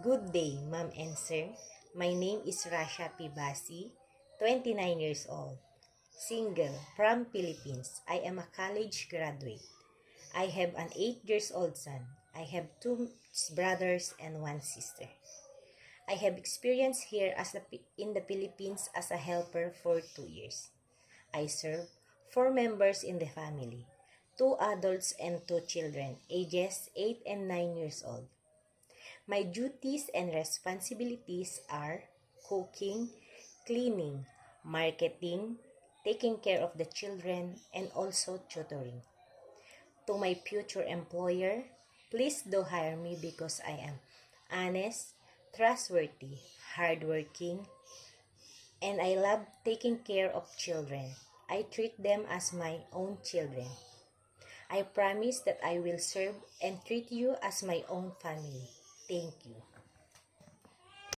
Good day, ma'am and sir. My name is Rasha Pibasi, 29 years old, single, from Philippines. I am a college graduate. I have an 8 years old son. I have 2 brothers and 1 sister. I have experience here in the Philippines as a helper for 2 years. I serve 4 members in the family, 2 adults and 2 children, ages 8 and 9 years old. My duties and responsibilities are cooking, cleaning, marketing, taking care of the children, and also tutoring. To my future employer, please do hire me because I am honest, trustworthy, hardworking, and I love taking care of children. I treat them as my own children. I promise that I will serve and treat you as my own family. Thank you.